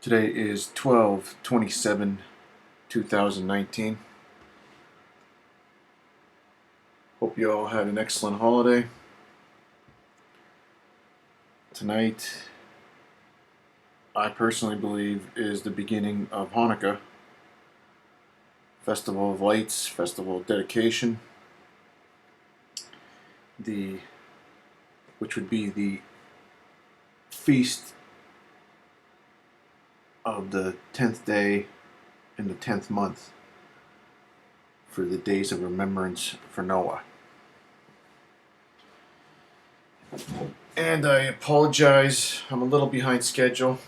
Today is 12/27/2019. Hope you all had an excellent holiday. Tonight, I personally believe, is the beginning of Hanukkah, Festival of Lights, Festival of Dedication, which would be the feast of the 10th day in the 10th month for the days of remembrance for Noah. And I apologize, I'm a little behind schedule.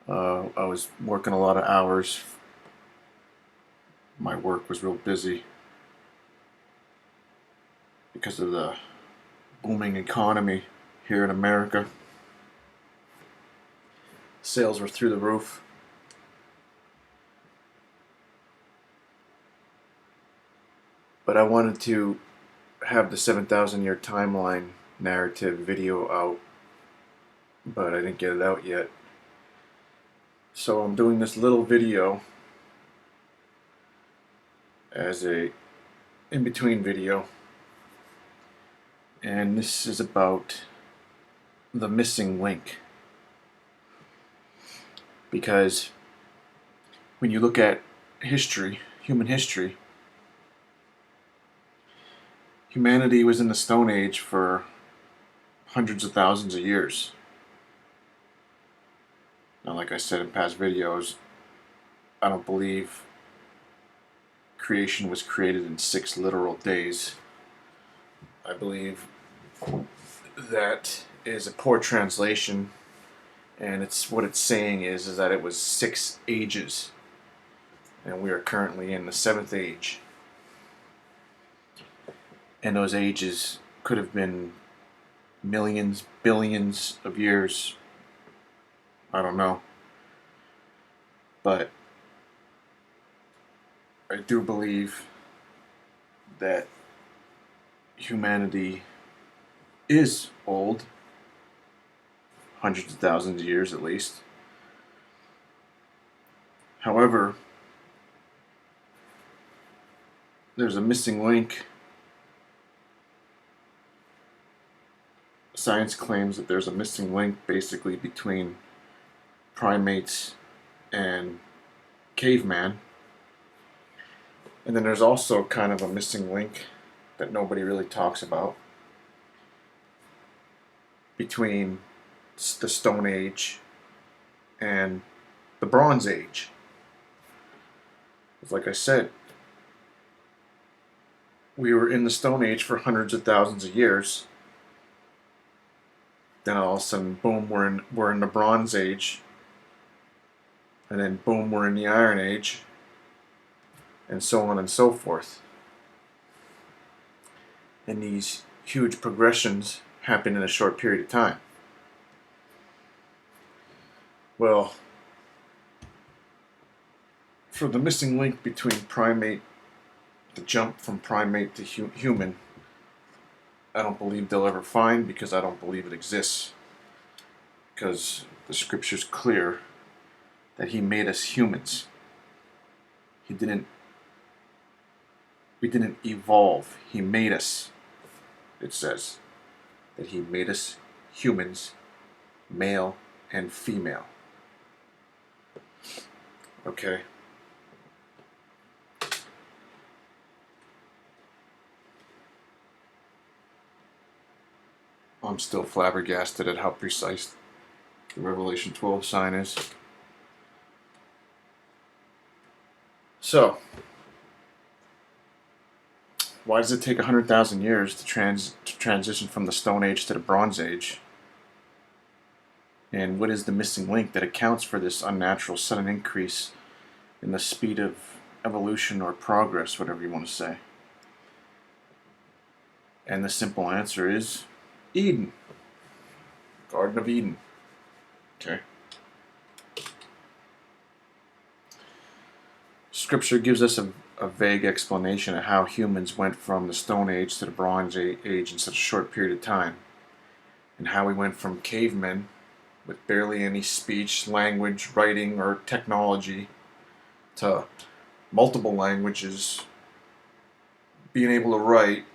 I was working a lot of hours. My work was real busy because of the booming economy here in America. Sales were through the roof. But I wanted to have the 7,000 year timeline narrative video out, but I didn't get it out yet. So I'm doing this little video as a in-between video, and this is about the missing link. Because when you look at history, human history, humanity was in the Stone Age for hundreds of thousands of years. Now, like I said in past videos, I don't believe creation was created in 6 literal days. I believe that is a poor translation, and what it's saying is that it was 6 ages, and we are currently in the 7th age. And those ages could have been millions, billions of years. I don't know. But I do believe that humanity is old, hundreds of thousands of years at least. However, there's a missing link. Science claims that there's a missing link basically between primates and caveman. And then there's also kind of a missing link that nobody really talks about between the Stone Age and the Bronze Age. Like I said, we were in the Stone Age for hundreds of thousands of years. Then all of a sudden, boom, we're in the Bronze Age. And then boom, we're in the Iron Age. And so on and so forth. And these huge progressions happen in a short period of time. Well, for the missing link between primate, the jump from primate to human, I don't believe they'll ever find, because I don't believe it exists. Because the scripture's clear that He made us humans. We didn't evolve. He made us. It says that He made us humans, male and female. Okay? I'm still flabbergasted at how precise the Revelation 12 sign is. So, why does it take 100,000 years to transition from the Stone Age to the Bronze Age? And what is the missing link that accounts for this unnatural sudden increase in the speed of evolution or progress, whatever you want to say? And the simple answer is Eden. Garden of Eden. Okay. Scripture gives us a vague explanation of how humans went from the Stone Age to the Bronze Age in such a short period of time. and how we went from cavemen with barely any speech, language, writing, or technology to multiple languages, being able to write,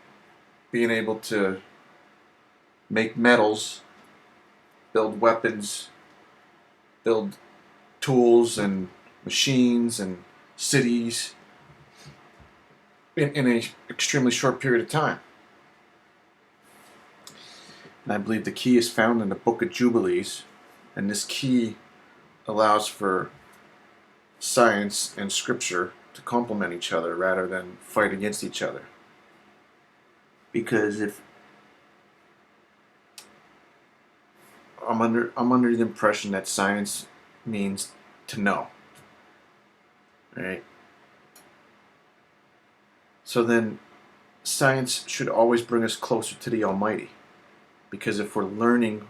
being able to make metals, build weapons, build tools and machines and cities in an extremely short period of time. And I believe the key is found in the Book of Jubilees, and this key allows for science and scripture to complement each other rather than fight against each other. Because if I'm under the impression that science means to know, right? So then science should always bring us closer to the Almighty, because if we're learning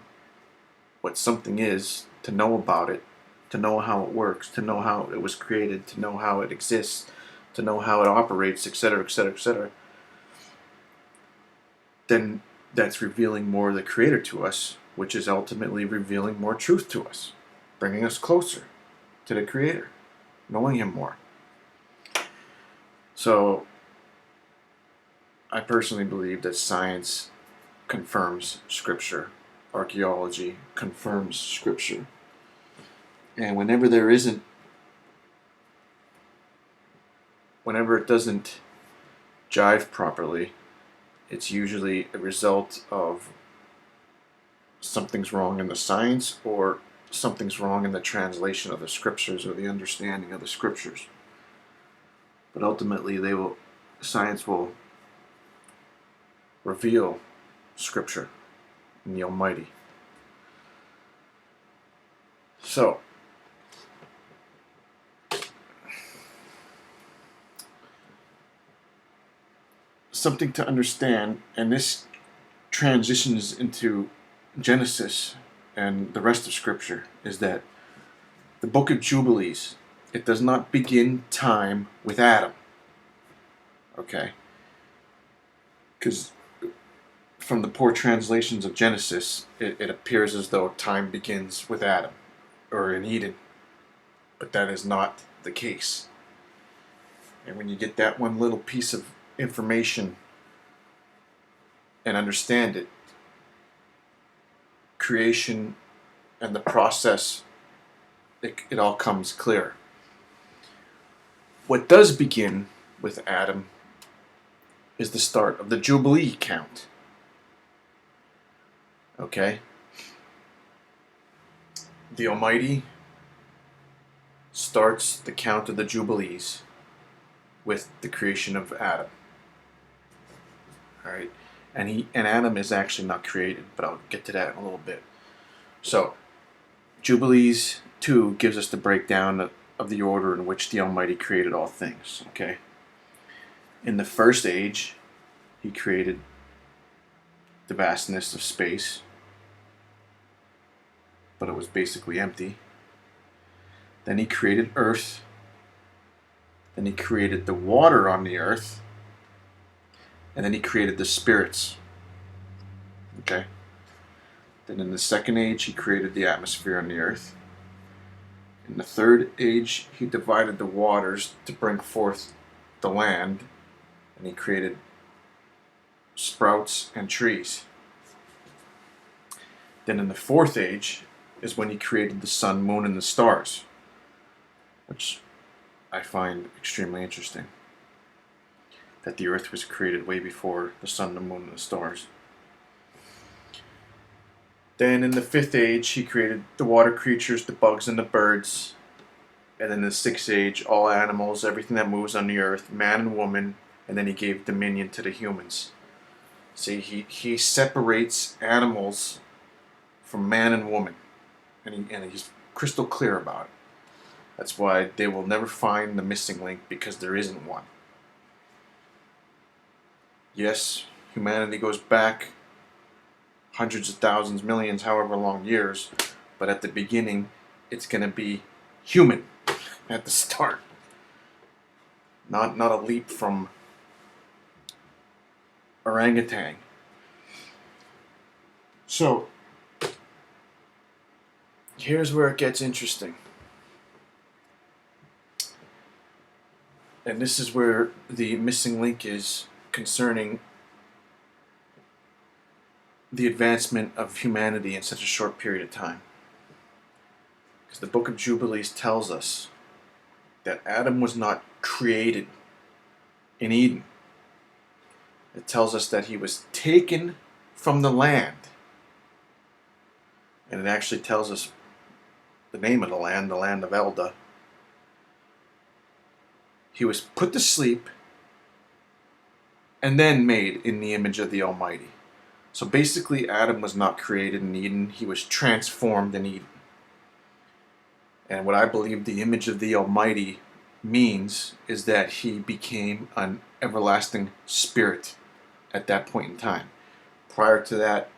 what something is, to know about it, to know how it works, to know how it was created, to know how it exists, to know how it operates, etc., etc., etc., then that's revealing more of the Creator to us, which is ultimately revealing more truth to us, bringing us closer to the Creator, knowing Him more. So I personally believe that science confirms Scripture. Archaeology confirms Scripture. And whenever it doesn't jive properly, it's usually a result of something's wrong in the science or something's wrong in the translation of the Scriptures or the understanding of the Scriptures. But ultimately, science will reveal Scripture and the Almighty. So, something to understand, and this transitions into Genesis and the rest of Scripture, is that the Book of Jubilees, it does not begin time with Adam. Okay? Because from the poor translations of Genesis, it appears as though time begins with Adam, or in Eden. But that is not the case. And when you get that one little piece of information and understand it, creation and the process, it all comes clear. What does begin with Adam is the start of the Jubilee count. Okay? The Almighty starts the count of the Jubilees with the creation of Adam. Alright? And Adam is actually not created, but I'll get to that in a little bit. So, Jubilees 2 gives us the breakdown of the order in which the Almighty created all things. Okay? In the first age, He created the vastness of space, but it was basically empty. Then He created earth. Then He created the water on the earth. And then He created the spirits. Okay? Then in the second age, He created the atmosphere on the earth. In the third age, He divided the waters to bring forth the land. And He created sprouts and trees. Then in the fourth age is when He created the sun, moon, and the stars, which I find extremely interesting. That the earth was created way before the sun, the moon, and the stars. Then in the fifth age, He created the water creatures, the bugs, and the birds. And then in the sixth age, all animals, everything that moves on the earth, man and woman, and then He gave dominion to the humans. See, he separates animals from man and woman, and He's crystal clear about it. That's why they will never find the missing link, because there isn't one. Yes, humanity goes back hundreds of thousands, millions, however long years, but at the beginning, it's going to be human at the start. Not a leap from orangutan. So, Here's where it gets interesting. And this is where the missing link is concerning the advancement of humanity in such a short period of time. Because the book of Jubilees tells us that Adam was not created in Eden. It tells us that he was taken from the land. And it actually tells us the name of the land of Elda. He was put to sleep and then made in the image of the Almighty. So basically, Adam was not created in Eden. He was transformed in Eden. And what I believe the image of the Almighty means is that he became an everlasting spirit at that point in time. Prior to that,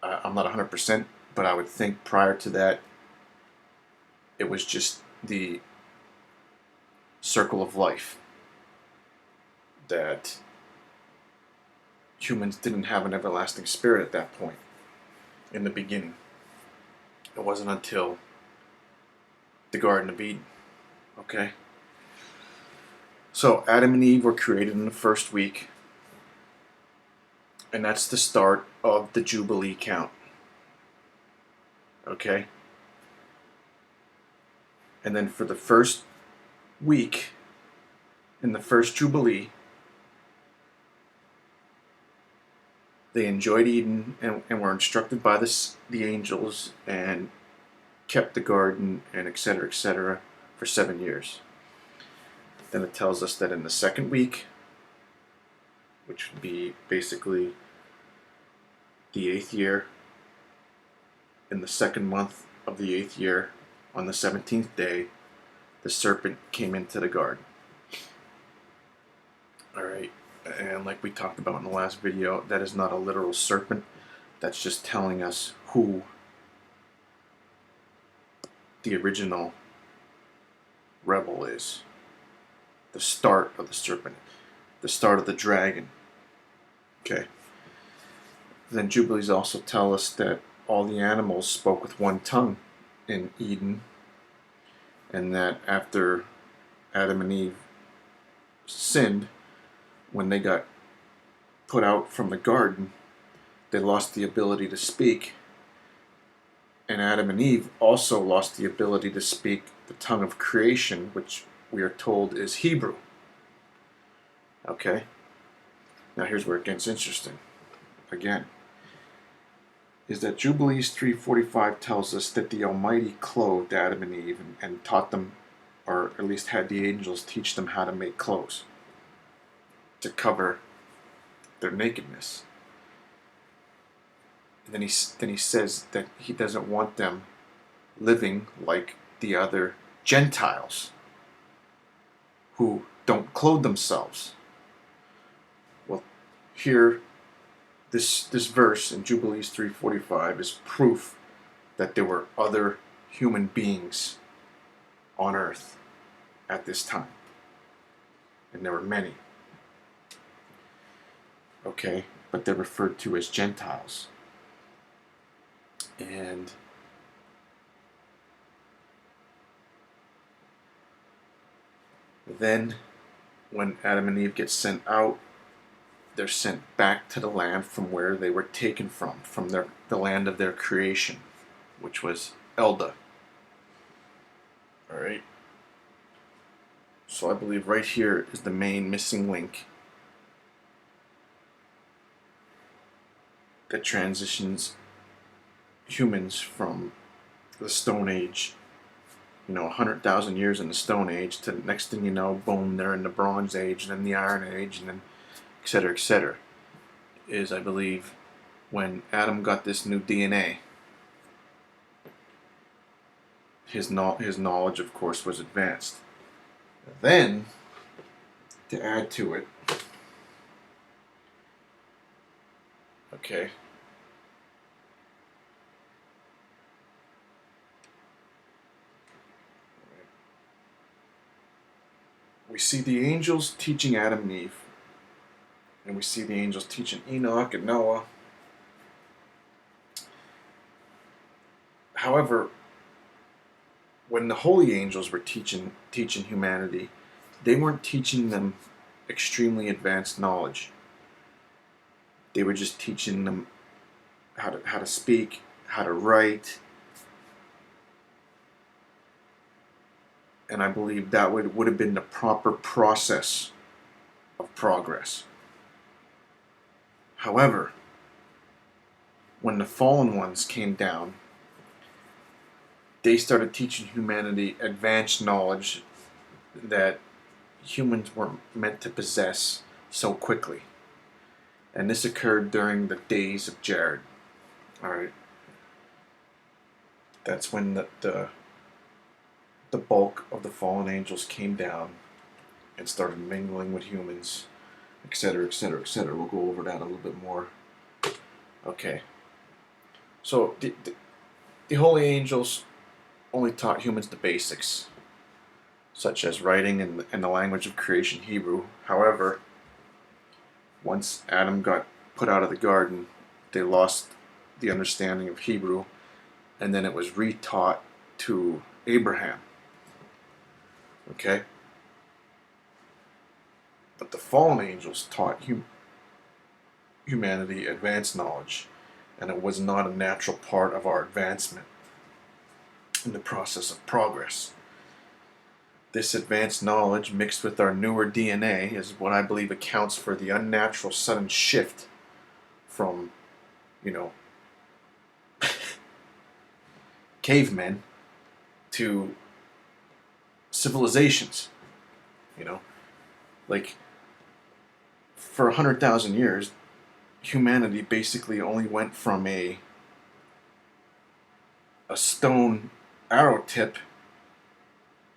I'm not 100%, but I would think prior to that, it was just the circle of life. That humans didn't have an everlasting spirit at that point, in the beginning. It wasn't until the Garden of Eden. Okay? So Adam and Eve were created in the first week, and that's the start of the Jubilee count. Okay? And then for the first week, in the first Jubilee, they enjoyed Eden and were instructed by the angels and kept the garden and etc. for 7 years. Then it tells us that in the second week, which would be basically the 8th year, in the second month of the 8th year, on the 17th day, the serpent came into the garden. Alright, and like we talked about in the last video, that is not a literal serpent. That's just telling us who the original rebel is. The start of the serpent. The start of the dragon. Okay. Then Jubilees also tell us that all the animals spoke with one tongue in Eden, and that after Adam and Eve sinned, when they got put out from the garden, they lost the ability to speak, and Adam and Eve also lost the ability to speak the tongue of creation, which we are told is Hebrew. Okay? Now here's where it gets interesting. Again, is that Jubilees 3:45 tells us that the Almighty clothed Adam and Eve and taught them, or at least had the angels teach them how to make clothes to cover their nakedness. And then he says that he doesn't want them living like the other Gentiles who don't clothe themselves. Well, here, this verse in Jubilees 3:45 is proof that there were other human beings on earth at this time. And there were many. Okay, but they're referred to as Gentiles. And then when Adam and Eve get sent out, they're sent back to the land from where they were taken from the land of their creation, which was Elda. Alright? So I believe right here is the main missing link that transitions humans from the Stone Age, 100,000 years in the Stone Age, to the next thing you know, boom, they're in the Bronze Age, and then the Iron Age, and then etc., is, I believe, when Adam got this new DNA, his knowledge, of course, was advanced. Then, to add to it, okay, we see the angels teaching Adam and Eve, and we see the angels teaching Enoch and Noah, However, when the holy angels were teaching humanity, they weren't teaching them extremely advanced knowledge. They were just teaching them how to speak, how to write, and I believe that would have been the proper process of progress. However, when the fallen ones came down, they started teaching humanity advanced knowledge that humans weren't meant to possess so quickly. And this occurred during the days of Jared. Alright. That's when the bulk of the fallen angels came down and started mingling with humans, etc., etc., etc. We'll go over that a little bit more. Okay. So the holy angels only taught humans the basics, such as writing and the language of creation, Hebrew. However, once Adam got put out of the garden, they lost the understanding of Hebrew, and then it was retaught to Abraham. Okay? But the fallen angels taught humanity advanced knowledge, and it was not a natural part of our advancement in the process of progress. This advanced knowledge mixed with our newer DNA is what I believe accounts for the unnatural sudden shift from, cavemen to civilizations. Like, for 100,000 years, humanity basically only went from a stone arrow tip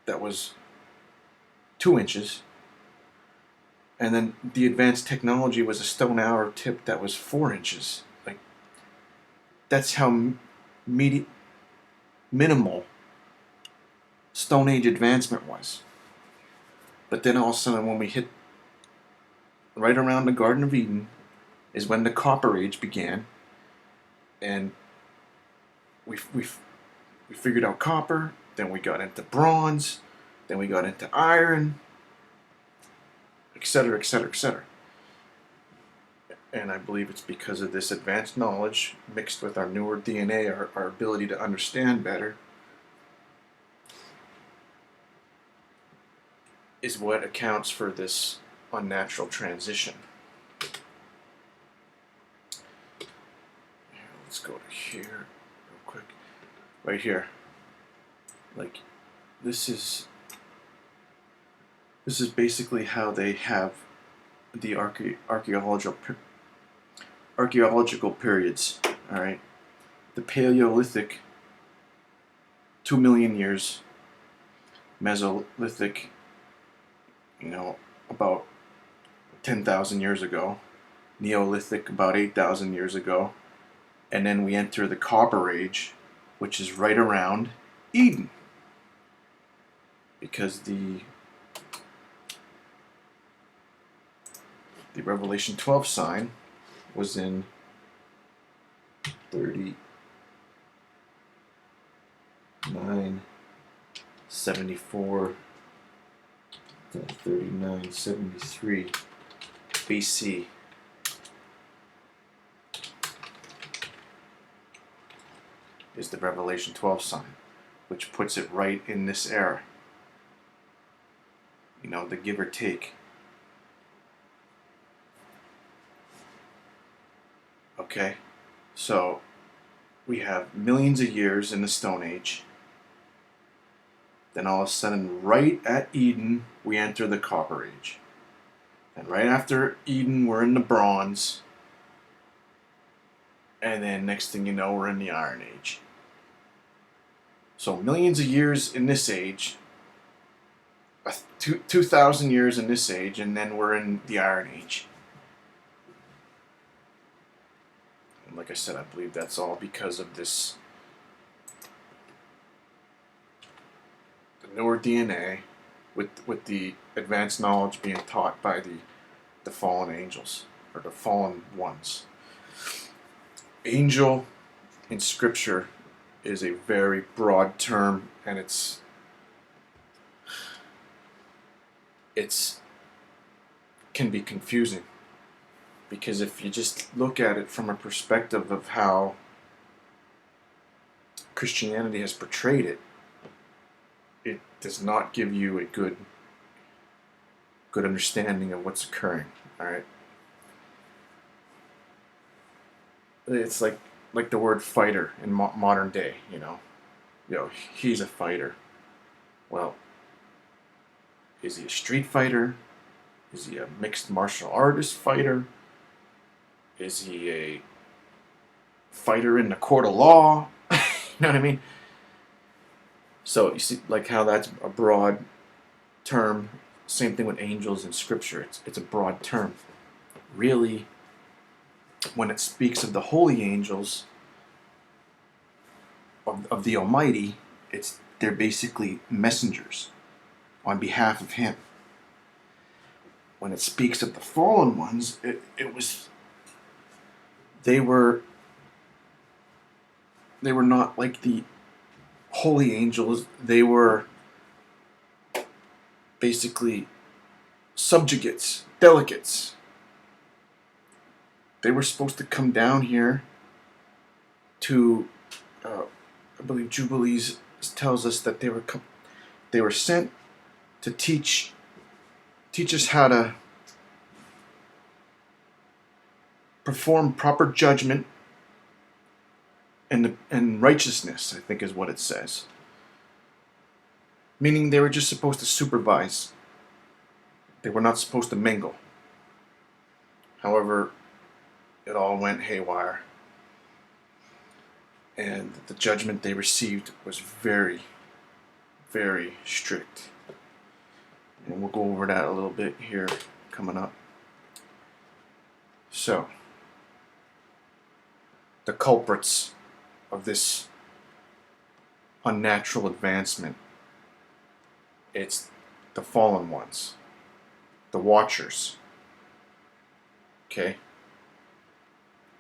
that was 2 inches, and then the advanced technology was a stone arrow tip that was 4 inches. Like, that's how minimal Stone Age advancement was. But then all of a sudden, when we hit right around the Garden of Eden, is when the Copper Age began, and we figured out copper. Then we got into bronze. Then we got into iron, etc., etc., etc. And I believe it's because of this advanced knowledge mixed with our newer DNA, our ability to understand better, is what accounts for this unnatural transition. Let's go to here real quick. Right here. Like, this is basically how they have the archaeological periods. All right, the Paleolithic, 2 million years. Mesolithic, about 10,000 years ago. Neolithic, about 8,000 years ago. And then we enter the Copper Age, which is right around Eden. Because the Revelation 12 sign was in 3974 to 3973 BC. Is the Revelation 12 sign, which puts it right in this era. The give or take. Okay, so we have millions of years in the Stone Age. Then all of a sudden, right at Eden, we enter the Copper Age. And right after Eden, we're in the Bronze. And then next thing you know, we're in the Iron Age. So millions of years in this age, 2,000 years in this age, and then we're in the Iron Age. And like I said, I believe that's all because of this newer DNA with the advanced knowledge being taught by the fallen angels, or the fallen ones. Angel in Scripture is a very broad term, and it's can be confusing, because if you just look at it from a perspective of how Christianity has portrayed it, it does not give you a good understanding of what's occurring. All right, it's like the word fighter in modern day. He's a fighter. Well, is he a street fighter? Is he a mixed martial artist fighter? Is he a fighter in the court of law? You know what I mean? So you see, like how that's a broad term. Same thing with angels in Scripture. It's a broad term. Really, when it speaks of the holy angels of the Almighty, they're basically messengers on behalf of Him. When it speaks of the fallen ones, they were not like the holy angels. They were basically subjugates, delegates. They were supposed to come down here to, I believe Jubilees tells us that they were sent to teach us how to perform proper judgment and righteousness, I think is what it says. Meaning they were just supposed to supervise. They were not supposed to mingle. However, it all went haywire. And the judgment they received was very, very strict. And we'll go over that a little bit here coming up. So, the culprits of this unnatural advancement, it's the fallen ones, the watchers. Okay?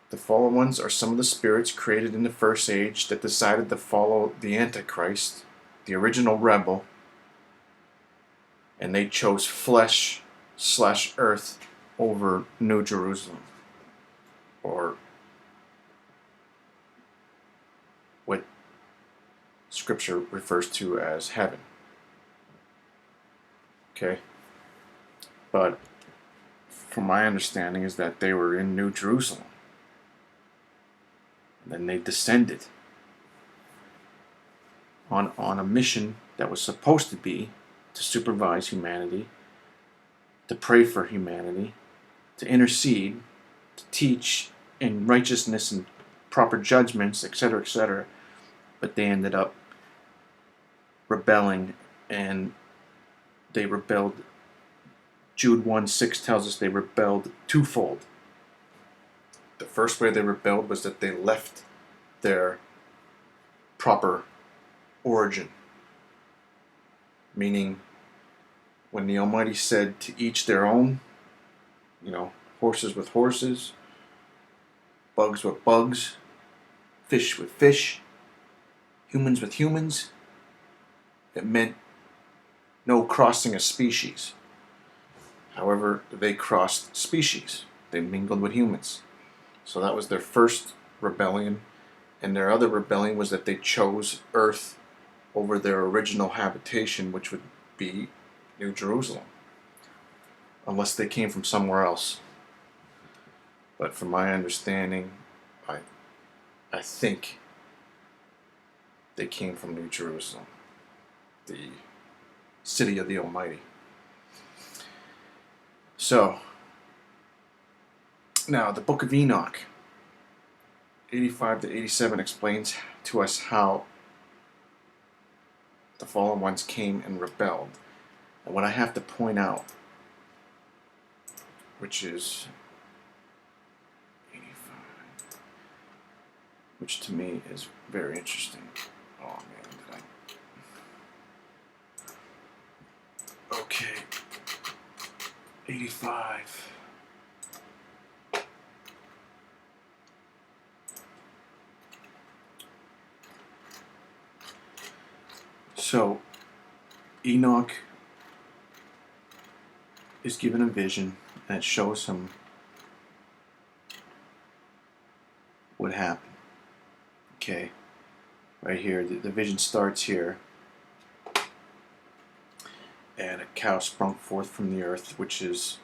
The fallen ones are some of the spirits created in the first age that decided to follow the antichrist, the original rebel, and they chose flesh/earth over New Jerusalem, or what Scripture refers to as heaven. Okay? But from my understanding is that they were in New Jerusalem. And then they descended on a mission that was supposed to be to supervise humanity, to pray for humanity, to intercede, to teach in righteousness and proper judgments, etc., etc. But they ended up rebelling, and they rebelled. Jude 1:6 tells us they rebelled twofold. The first way they rebelled was that they left their proper origin. Meaning, when the Almighty said to each their own, horses with horses, bugs with bugs, fish with fish, humans with humans, it meant no crossing of species. However, they crossed species. They mingled with humans. So that was their first rebellion. And their other rebellion was that they chose earth over their original habitation, which would be New Jerusalem. Unless they came from somewhere else. But from my understanding, I think they came from New Jerusalem, the city of the Almighty. So, now the book of Enoch, 85 to 87, explains to us how the fallen ones came and rebelled. And what I have to point out, which is 85, which to me is very interesting. Oh man, Okay. 85. So Enoch is given a vision, and it shows him what happened. Okay, right here, the vision starts here. And a cow sprung forth from the earth, which is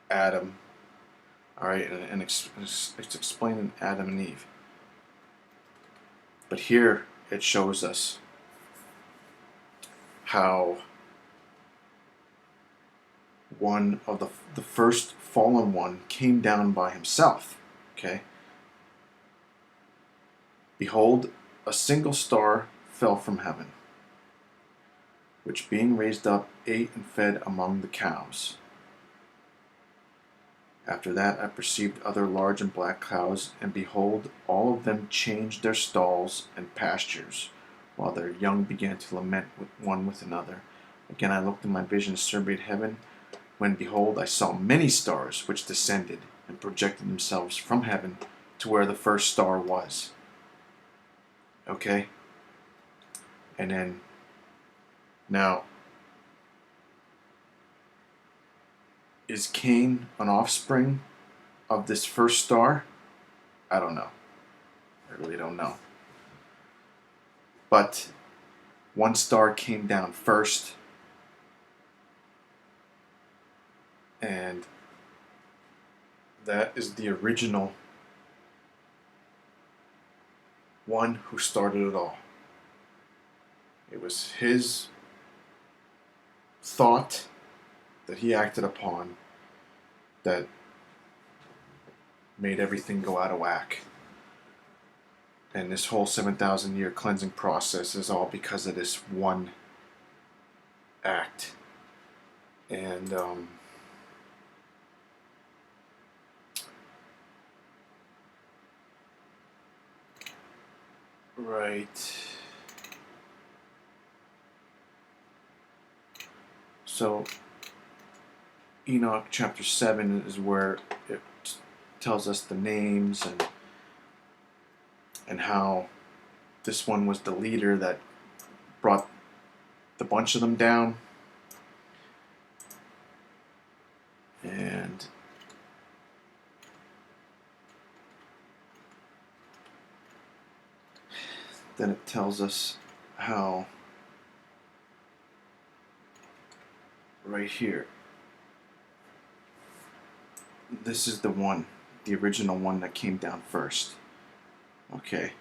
Adam. All right, and it's explaining Adam and Eve. But here it shows us how one of the first fallen one came down by himself. Okay. Behold, a single star fell from heaven, which being raised up ate and fed among the cows. After that I perceived other large and black cows, and behold, all of them changed their stalls and pastures, while their young began to lament one with another. Again I looked in my vision, surveyed heaven, when behold I saw many stars which descended and projected themselves from heaven to where the first star was. Okay? And then, now, is Cain an offspring of this first star? I don't know. I really don't know. But one star came down first, and that is the original one who started it all. It was his thought that he acted upon that made everything go out of whack. And this whole 7,000 year cleansing process is all because of this one act. And right. So Enoch chapter 7 is where it tells us the names and how this one was the leader that brought the bunch of them down. And then it tells us how right here, this is the one, the original one that came down first. Okay.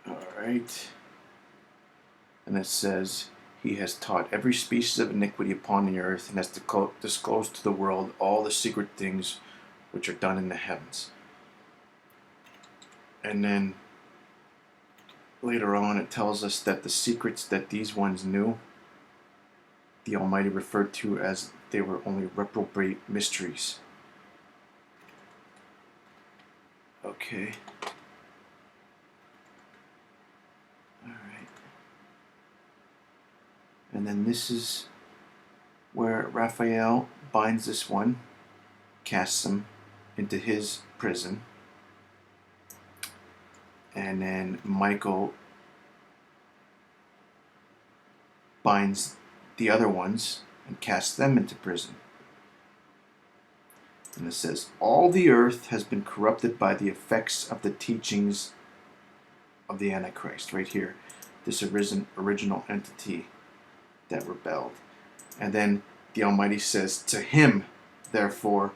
Alright. And it says, he has taught every species of iniquity upon the earth, and has disclosed to the world all the secret things which are done in the heavens. And then later on it tells us that the secrets that these ones knew, the Almighty referred to as they were only reprobate mysteries. Okay. Alright. And then this is where Raphael binds this one, casts him into his prison. And then Michael binds the other ones and casts them into prison. And it says, all the earth has been corrupted by the effects of the teachings of the antichrist. Right here, this original entity that rebelled. And then the Almighty says, to him, therefore,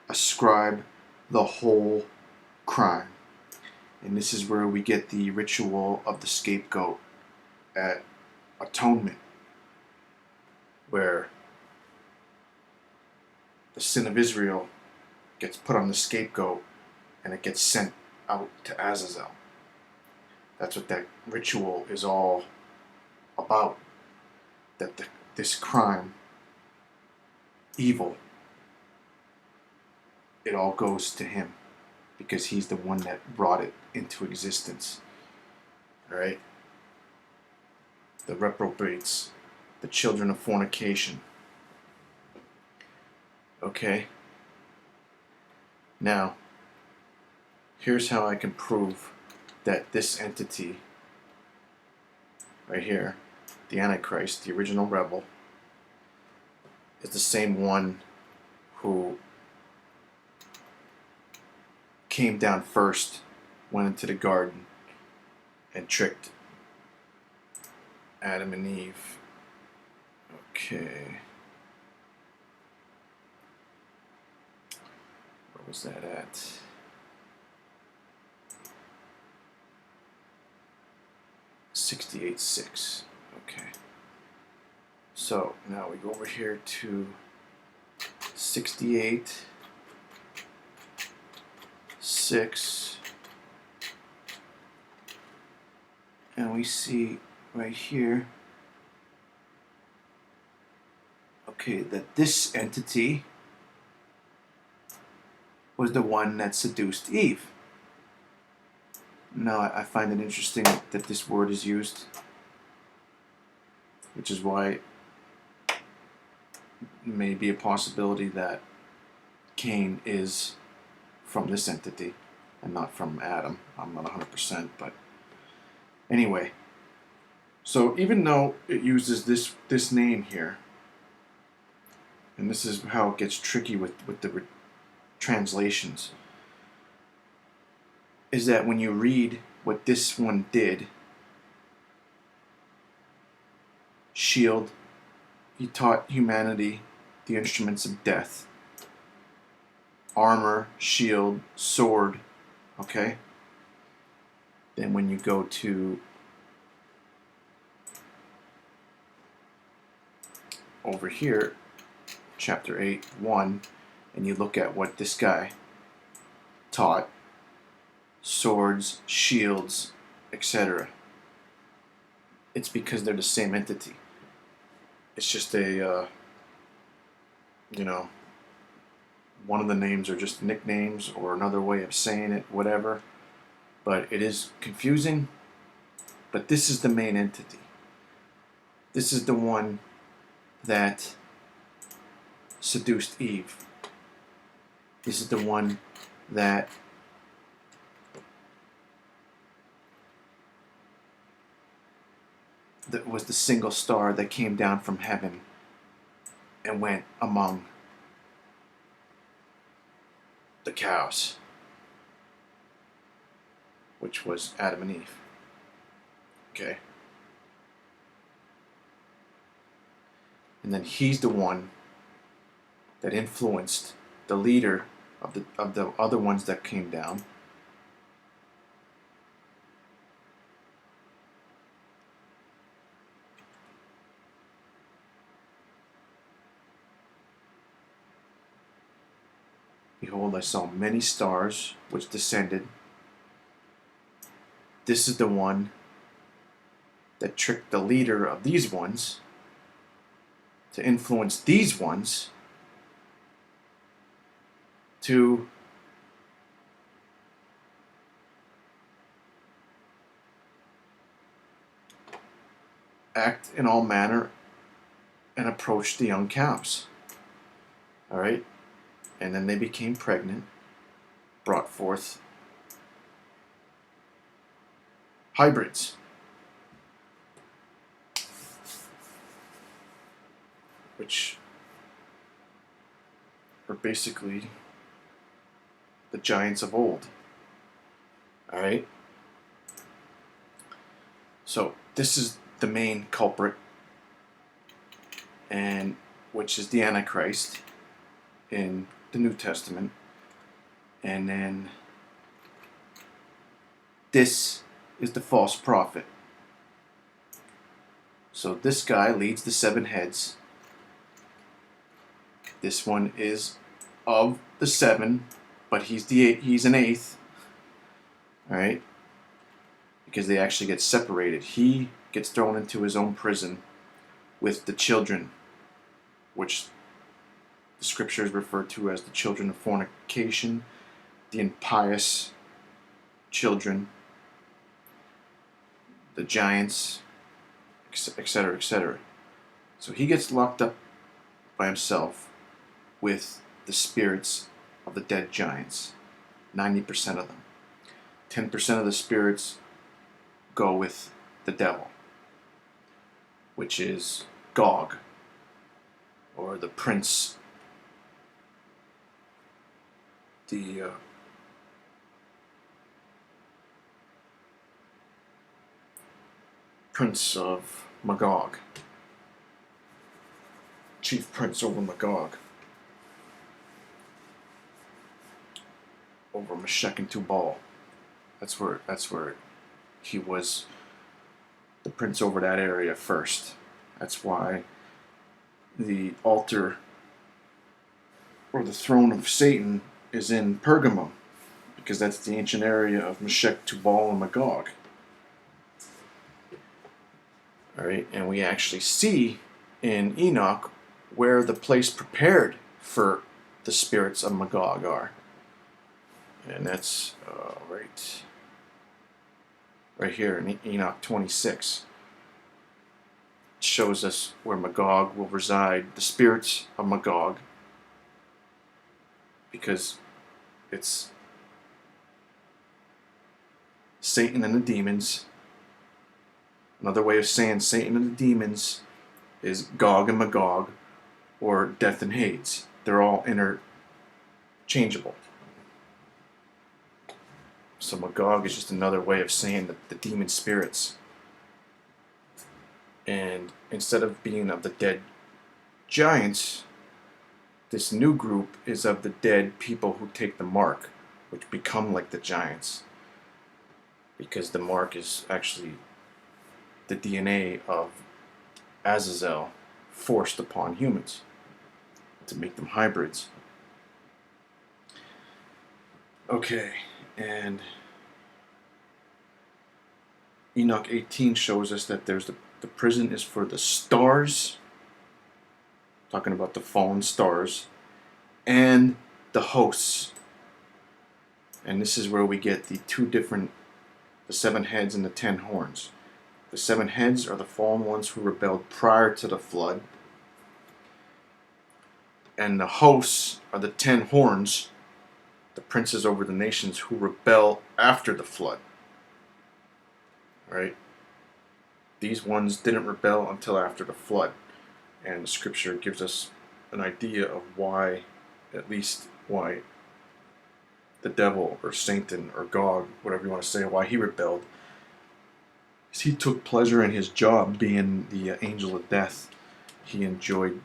ascribe the whole crime. And this is where we get the ritual of the scapegoat at atonement, where the sin of Israel gets put on the scapegoat and it gets sent out to Azazel. That's what that ritual is all about. That this crime, evil, it all goes to him, because he's the one that brought it into existence. Alright? The reprobates, the children of fornication. Okay? Now, here's how I can prove that this entity right here, the Antichrist, the original rebel, is the same one who came down first, went into the garden, and tricked Adam and Eve. Okay. Where was that at? $68.6. Okay. So now we go over here to 68.6, and we see right here, okay, that this entity was the one that seduced Eve. Now I find it interesting that this word is used, which is why it may be a possibility that Cain is from this entity and not from Adam. I'm not 100%, but anyway. So even though it uses this name here, and this is how it gets tricky with the translations, is that when you read what this one did, shield, he taught humanity the instruments of death. Armor, shield, sword, okay? Then when you go to over here, chapter 8:1, and you look at what this guy taught, swords, shields, etc. It's because they're the same entity. It's just a, one of the names are just nicknames or another way of saying it, whatever. But it is confusing. But this is the main entity. This is the one that seduced Eve. This is the one that was the single star that came down from heaven and went among the cows, which was Adam and Eve. Okay? And then he's the one that influenced the leader of the other ones that came down. Behold, I saw many stars which descended. This is the one that tricked the leader of these ones to influence these ones to act in all manner and approach the young cows. All right? And then they became pregnant, brought forth hybrids, which are basically the giants of old. All right? So this is the main culprit, and which is the Antichrist in the New Testament. And then this is the false prophet. So this guy leads the 7 heads. This one is of the 7, but he's an 8th. All right? Because they actually get separated. He gets thrown into his own prison with the children, which the scriptures refer to as the children of fornication, the impious children, the giants, etc., etc. So he gets locked up by himself with the spirits of the dead giants, 90% of them. 10% of the spirits go with the devil, which is Gog, or the prince, the prince of Magog, chief prince over Magog, over Meshech and Tubal. That's where he was the prince over that area first. That's why the altar or the throne of Satan is in Pergamum, because that's the ancient area of Meshech, Tubal, and Magog. Alright, and we actually see in Enoch where the place prepared for the spirits of Magog are. And that's right here in Enoch 26. It shows us where Magog will reside, the spirits of Magog, because it's Satan and the demons. Another way of saying Satan and the demons is Gog and Magog, or Death and Hades. They're all interchangeable. So Magog is just another way of saying the demon spirits. And instead of being of the dead giants, this new group is of the dead people who take the mark, which become like the giants. Because the mark is actually the DNA of Azazel forced upon humans to make them hybrids. Okay, and Enoch 18 shows us that there's the prison is for the stars, talking about the fallen stars, and the hosts. And this is where we get the the 7 heads and the 10 horns. The 7 heads are the fallen ones who rebelled prior to the flood. And the hosts are the 10 horns, the princes over the nations who rebel after the flood. Right? These ones didn't rebel until after the flood. And the scripture gives us an idea of why, at least why the devil or Satan or Gog, whatever you want to say, why he rebelled. Because he took pleasure in his job being the angel of death. He enjoyed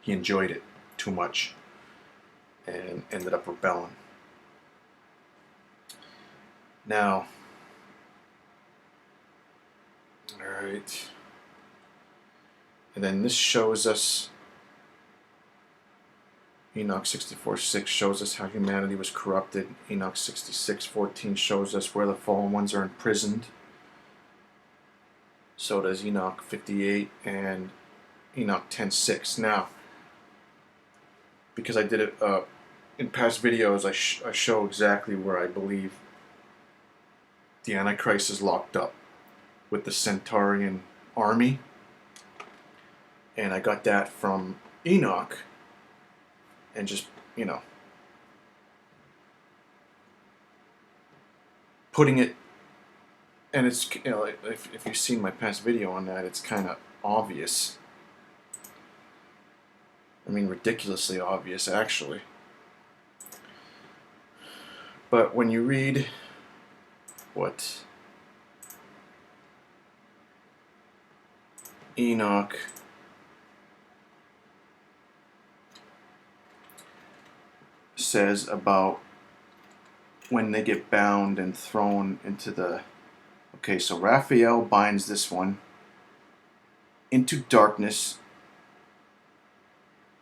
it too much and ended up rebelling. Now, alright. And then this shows us, Enoch 64:6 shows us how humanity was corrupted. Enoch 66:14 shows us where the fallen ones are imprisoned. So does Enoch 58 and Enoch 10:6. Now, because I did it in past videos, I show exactly where I believe the Antichrist is locked up with the Centaurian army. And I got that from Enoch. And just, putting it, and it's, if you've seen my past video on that, it's kind of obvious. I mean, ridiculously obvious, actually. But when you read what Enoch says about when they get bound and thrown into the... Okay, so Raphael binds this one into darkness,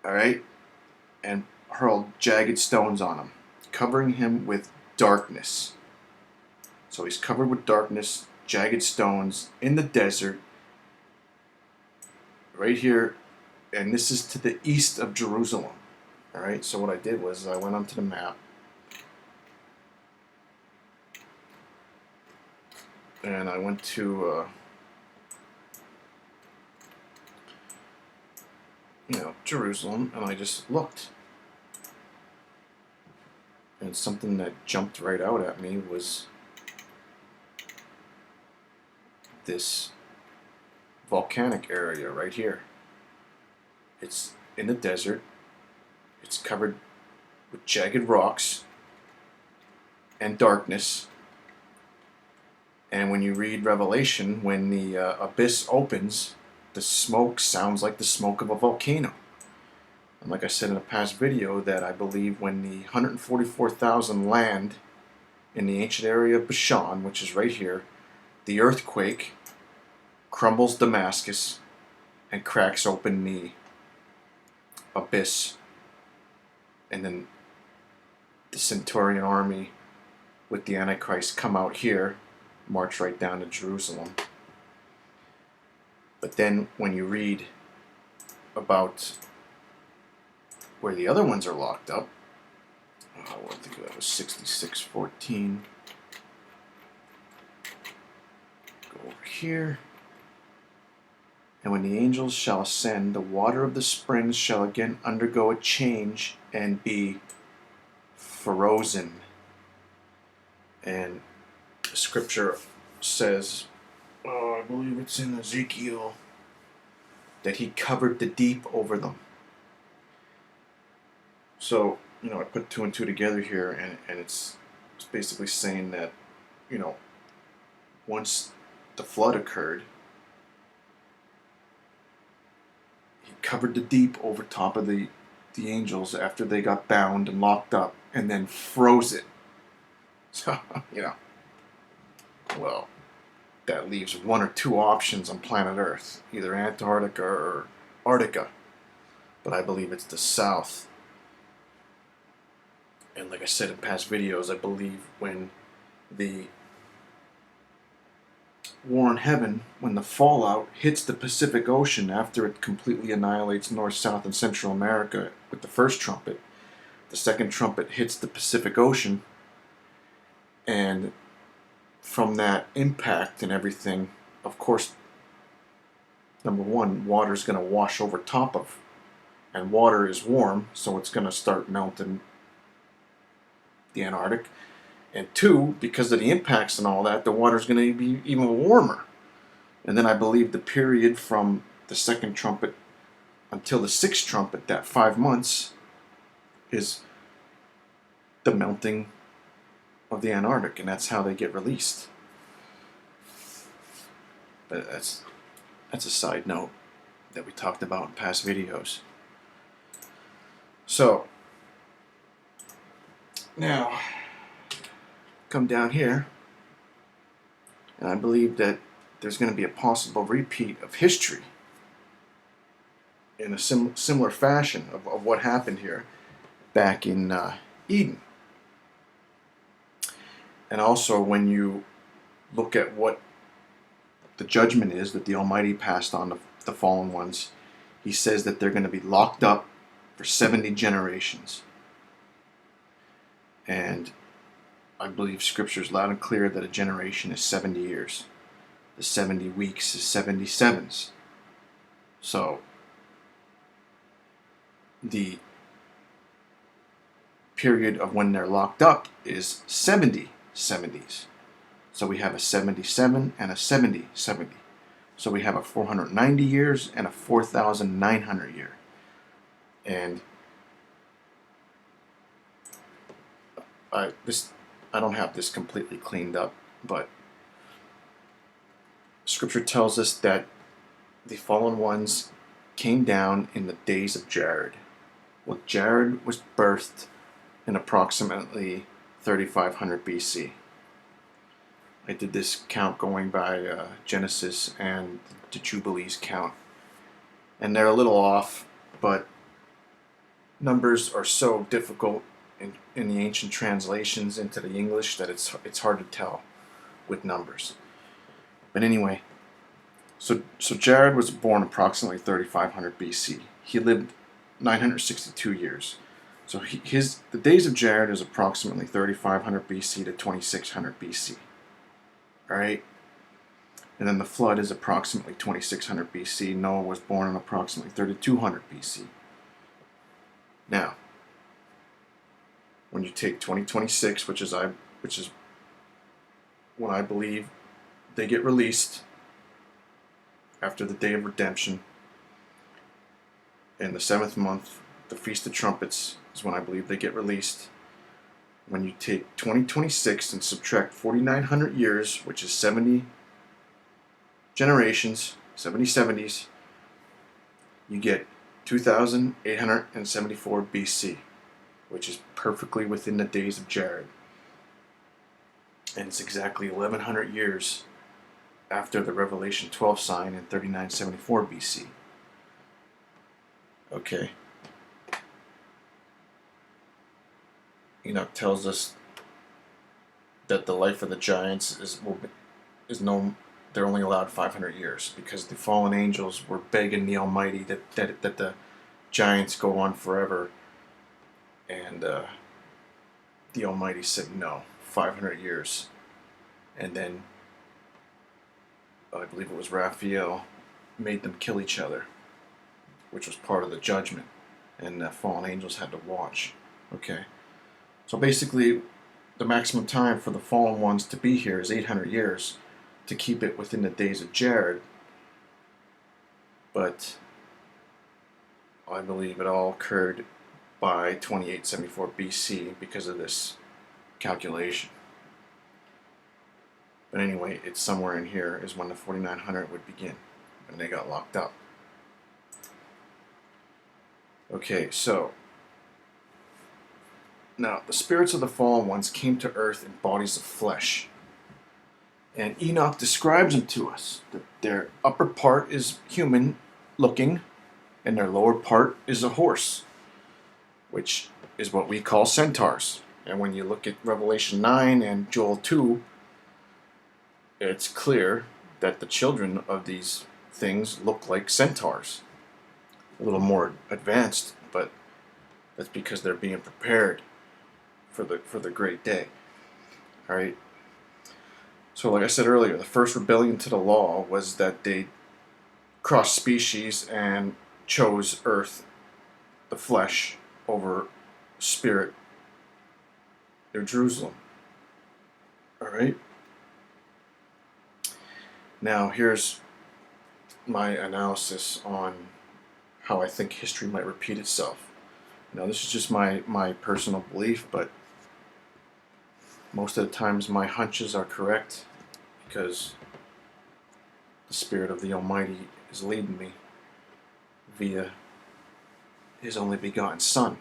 alright, and hurled jagged stones on him, covering him with darkness. So he's covered with darkness, jagged stones, in the desert, right here, and this is to the east of Jerusalem. Alright, so what I did was I went onto the map and I went to Jerusalem, and I just looked. and something that jumped right out at me was this volcanic area right here. It's in the desert. It's covered with jagged rocks and darkness. And when you read Revelation, when the abyss opens, the smoke sounds like the smoke of a volcano. And like I said in a past video, that I believe when the 144,000 land in the ancient area of Bashan, which is right here, the earthquake crumbles Damascus and cracks open the abyss. And then the Centurion army with the Antichrist come out here, march right down to Jerusalem. But then when you read about where the other ones are locked up, I think that was 66:14. Go over here. And when the angels shall ascend, the water of the springs shall again undergo a change and be frozen. And the scripture says, I believe it's in Ezekiel, that he covered the deep over them. So, I put two and two together here, and it's basically saying that, once the flood occurred, he covered the deep over top of the angels after they got bound and locked up, and then froze it. So, well, that leaves one or two options on planet Earth, either Antarctica or Arctica. But I believe it's the South. And like I said in past videos, I believe when the war in heaven, when the fallout hits the Pacific Ocean after it completely annihilates North, South, and Central America with the first trumpet, the second trumpet hits the Pacific Ocean, and from that impact and everything, of course, number one, water is going to wash over top of, and water is warm, so it's going to start melting the Antarctic. And two, because of the impacts and all that, the water's going to be even warmer. And then I believe the period from the second trumpet until the sixth trumpet, that 5 months, is the melting of the Antarctic, and that's how they get released. But that's a side note that we talked about in past videos. So now come down here, and I believe that there's going to be a possible repeat of history in a similar fashion of what happened here back in Eden. And also, when you look at what the judgment is that the Almighty passed on the fallen ones, he says that they're going to be locked up for 70 generations. And I believe Scripture is loud and clear that a generation is 70 years. The 70 weeks is 70 sevens. So the period of when they're locked up is 70 70s. So we have a 77 and a 70 70. So we have a 490 years and a 4,900 year. And I don't have this completely cleaned up, but Scripture tells us that the fallen ones came down in the days of Jared. Well, Jared was birthed in approximately 3500 BC. I did this count going by Genesis and the Jubilees count, and they're a little off, but numbers are so difficult in the ancient translations into the English that it's hard to tell with numbers. But anyway, so Jared was born approximately 3500 BC. He lived 962 years. So the days of Jared is approximately 3500 BC to 2600 BC. All right? And then the flood is approximately 2600 BC. Noah was born in approximately 3200 BC. Now, when you take 2026, which is when I believe they get released after the Day of Redemption, in the 7th month, the Feast of Trumpets is when I believe they get released. When you take 2026 and subtract 4,900 years, which is 70 generations, 70 70s, you get 2,874 BC, which is perfectly within the days of Jared. And it's exactly 1,100 years after the Revelation 12 sign in 3974 BC. Okay. Enoch tells us that the life of the giants is known. They're only allowed 500 years because the fallen angels were begging the Almighty that the giants go on forever, and the Almighty said no, 500 years, and then I believe it was Raphael made them kill each other, which was part of the judgment, and the fallen angels had to watch. Okay. So basically, the maximum time for the fallen ones to be here is 800 years to keep it within the days of Jared. But I believe it all occurred by 2874 BC because of this calculation. But anyway, it's somewhere in here is when the 4900 would begin, and they got locked up. Okay, so now, the spirits of the fallen ones came to earth in bodies of flesh. And Enoch describes them to us. That their upper part is human looking, and their lower part is a horse, which is what we call centaurs. And when you look at Revelation 9 and Joel 2, it's clear that the children of these things look like centaurs. A little more advanced, but that's because they're being prepared for the great day. All right. So like I said earlier, the first rebellion to the law was that they crossed species and chose earth, the flesh, over spirit, or Jerusalem. All right. Now here's my analysis on how I think history might repeat itself. Now this is just my personal belief, but most of the times my hunches are correct because the Spirit of the Almighty is leading me via His only begotten Son.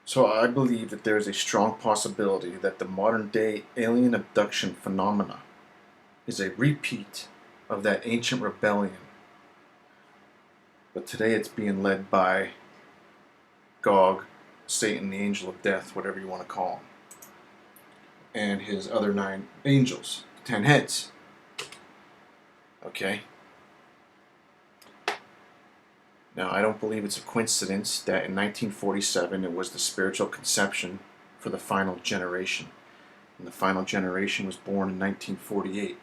So I believe that there is a strong possibility that the modern day alien abduction phenomena is a repeat of that ancient rebellion. But today it's being led by Gog, Satan, the angel of death, whatever you want to call him, and his other 9 angels, 10 heads. Okay? Now, I don't believe it's a coincidence that in 1947 it was the spiritual conception for the final generation. And the final generation was born in 1948.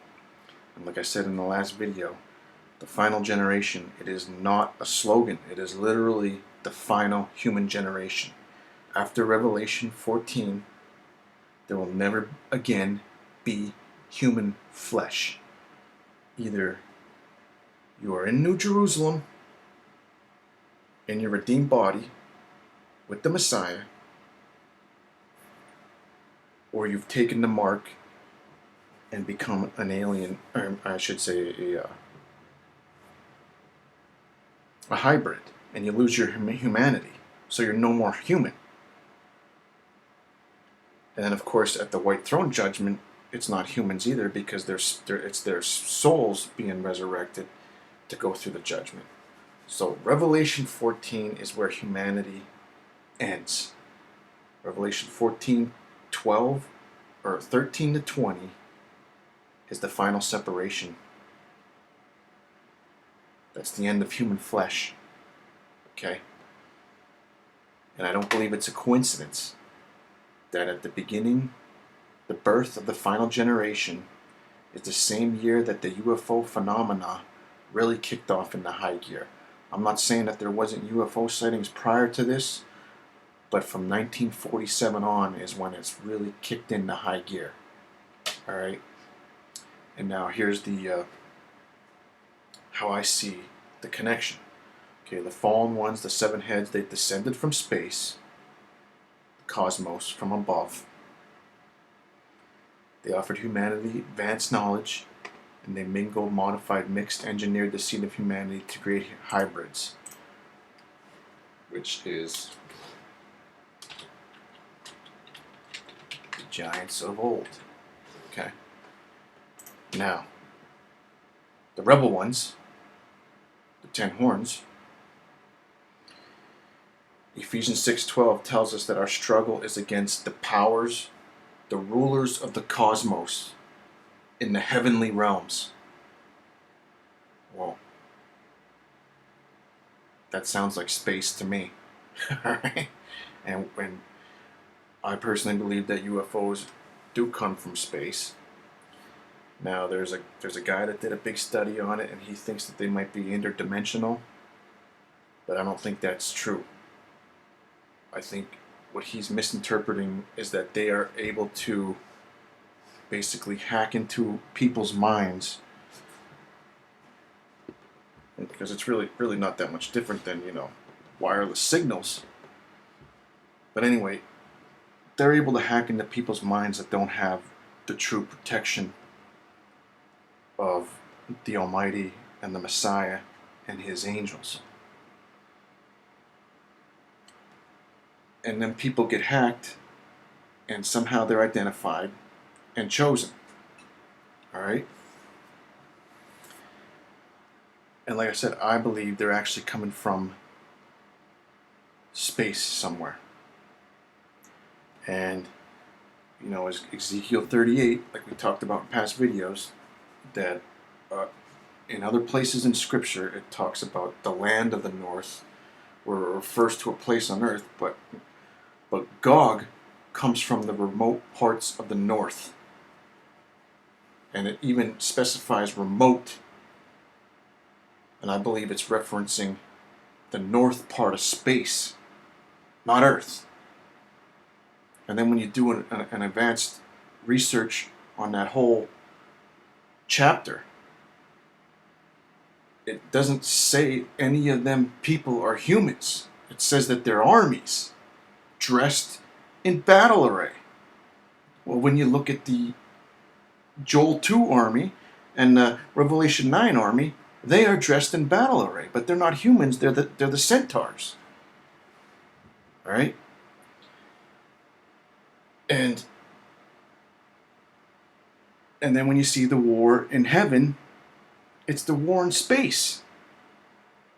And like I said in the last video, the final generation, it is not a slogan. It is literally the final human generation. After Revelation 14, there will never again be human flesh. Either you are in New Jerusalem, in your redeemed body, with the Messiah, or you've taken the mark and become an alien, or I should say a hybrid, and you lose your humanity, so you're no more human. And then, of course, at the White Throne Judgment, it's not humans either, because it's their souls being resurrected to go through the judgment. So Revelation 14 is where humanity ends. Revelation 14:12 or 13 to 20 is the final separation. That's the end of human flesh. Okay? And I don't believe it's a coincidence that at the beginning, the birth of the final generation is the same year that the UFO phenomena really kicked off in the high gear. I'm not saying that there wasn't UFO sightings prior to this, But from 1947 on is when it's really kicked into high gear. All right. And now here's the how I see the connection. Okay, the fallen ones, the seven heads, they descended from space, the cosmos, from above. They offered humanity advanced knowledge, and they mingled, modified, mixed, engineered the seed of humanity to create hybrids, which is the giants of old. Okay. Now, the rebel ones, the 10 horns, Ephesians 6:12 tells us that our struggle is against the powers, the rulers of the cosmos in the heavenly realms. Well, that sounds like space to me. Alright? And when I personally believe that UFOs do come from space. Now there's a guy that did a big study on it, and he thinks that they might be interdimensional, but I don't think that's true. I think what he's misinterpreting is that they are able to basically hack into people's minds, because it's really not that much different than, wireless signals. But anyway, they're able to hack into people's minds that don't have the true protection of the Almighty and the Messiah and his angels. And then people get hacked, and somehow they're identified and chosen. Alright? And like I said, I believe they're actually coming from space somewhere. And, as Ezekiel 38, like we talked about in past videos, that in other places in Scripture, it talks about the land of the north, where it refers to a place on earth, but Gog comes from the remote parts of the north. And it even specifies remote, and I believe it's referencing the north part of space, not Earth. And then when you do an advanced research on that whole chapter, it doesn't say any of them people are humans. It says that they're armies dressed in battle array. Well, when you look at the Joel 2 army and the Revelation 9 army, they are dressed in battle array, but they're not humans. They're the centaurs. All right? And then when you see the war in heaven, it's the war in space.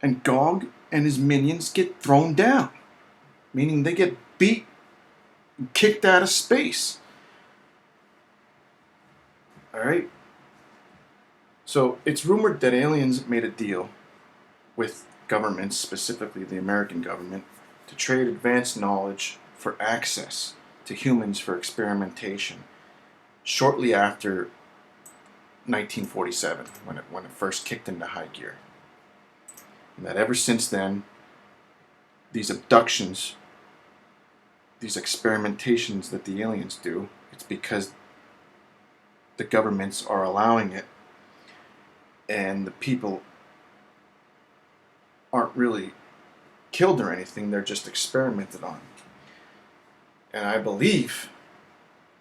And Gog and his minions get thrown down, meaning they get beat and kicked out of space. All right? So it's rumored that aliens made a deal with governments, specifically the American government, to trade advanced knowledge for access to humans for experimentation shortly after 1947, when it first kicked into high gear. And that ever since then, these abductions, these experimentations that the aliens do, it's because the governments are allowing it, and the people aren't really killed or anything, they're just experimented on. And I believe,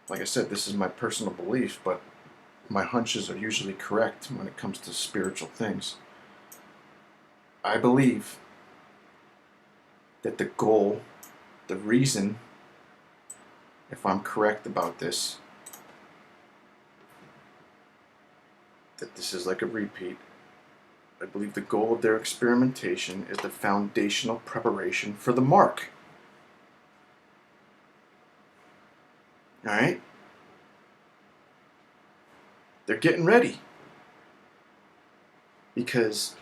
like I said, this is my personal belief, but my hunches are usually correct when it comes to spiritual things. I believe that the goal, the reason, if I'm correct about this, that this is like a repeat, I believe the goal of their experimentation is the foundational preparation for the mark. Alright? They're getting ready. Because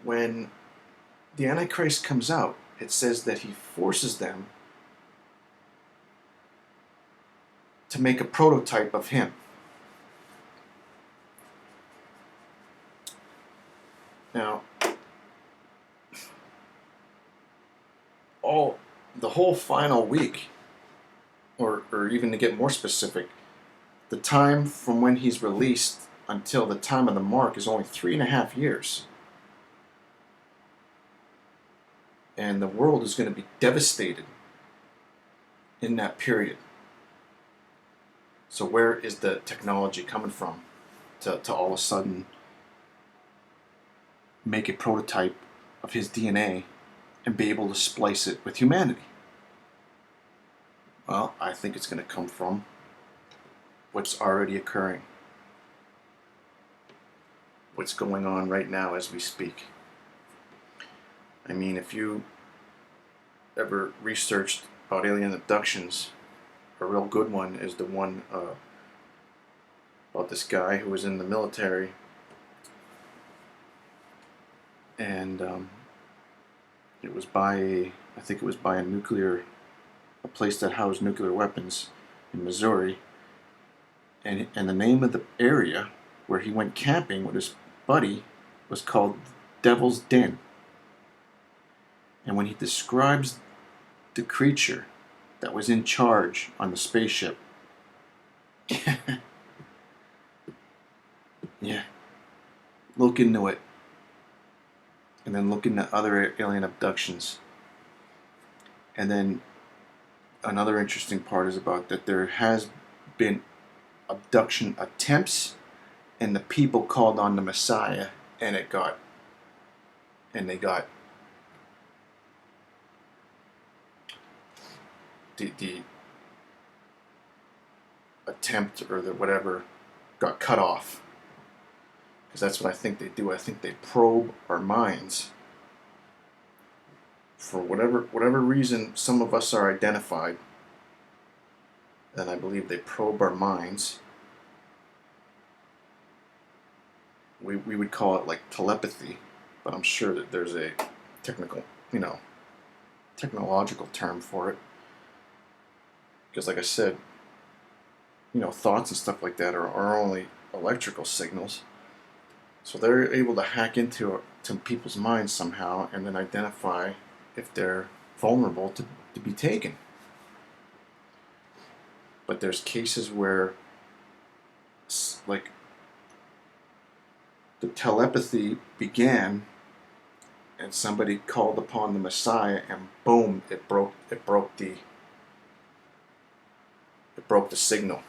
when the Antichrist comes out, it says that he forces them to make a prototype of him. Now, all the whole final week, or even to get more specific, the time from when he's released until the time of the mark is only 3.5 years. And the world is going to be devastated in that period. So where is the technology coming from to all of a sudden make a prototype of his DNA and be able to splice it with humanity? Well, I think it's going to come from what's already occurring. What's going on right now as we speak. I mean, if you ever researched about alien abductions, a real good one is the one about this guy who was in the military, and it was by, I think it was by a place that housed nuclear weapons in Missouri, and the name of the area where he went camping with his buddy was called Devil's Den. And when he describes the creature that was in charge on the spaceship, yeah, look into it, and then look into other alien abductions. And then another interesting part is about that there has been abduction attempts, and the people called on the Messiah, and they got the attempt or the whatever got cut off, because that's what I think they do. I think they probe our minds for whatever reason. Some of us are identified, and I believe they probe our minds. We would call it like telepathy, but I'm sure that there's a technological term for it. Because like I said, thoughts and stuff like that are only electrical signals. So they're able to hack into people's minds somehow and then identify if they're vulnerable to be taken. But there's cases where, like, the telepathy began and somebody called upon the Messiah, and boom, it broke the signal.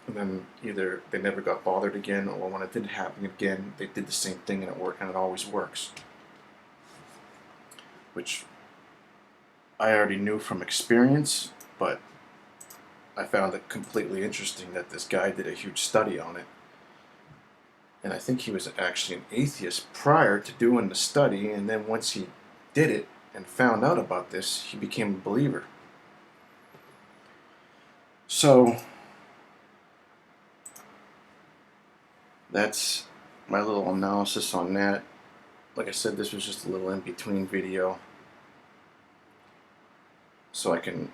And then either they never got bothered again, or when it did happen again, they did the same thing and it worked, and it always works. Which I already knew from experience, but I found it completely interesting that this guy did a huge study on it. And I think he was actually an atheist prior to doing the study, and then once he did it and found out about this, he became a believer. So that's my little analysis on that. Like I said, this was just a little in-between video, so I can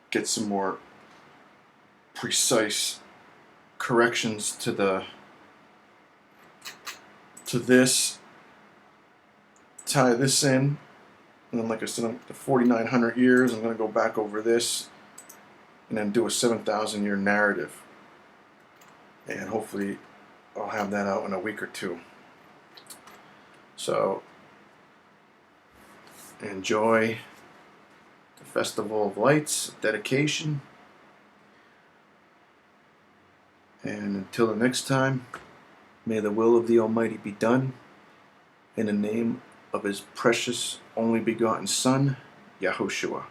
get some more precise corrections to this, tie this in, and then like I said, the 4,900 years, I'm going to go back over this and then do a 7,000 year narrative, and hopefully I'll have that out in a week or two. So enjoy the Festival of Lights, dedication, and until the next time, may the will of the Almighty be done, in the name of His precious, only begotten Son, YaHushuWaH.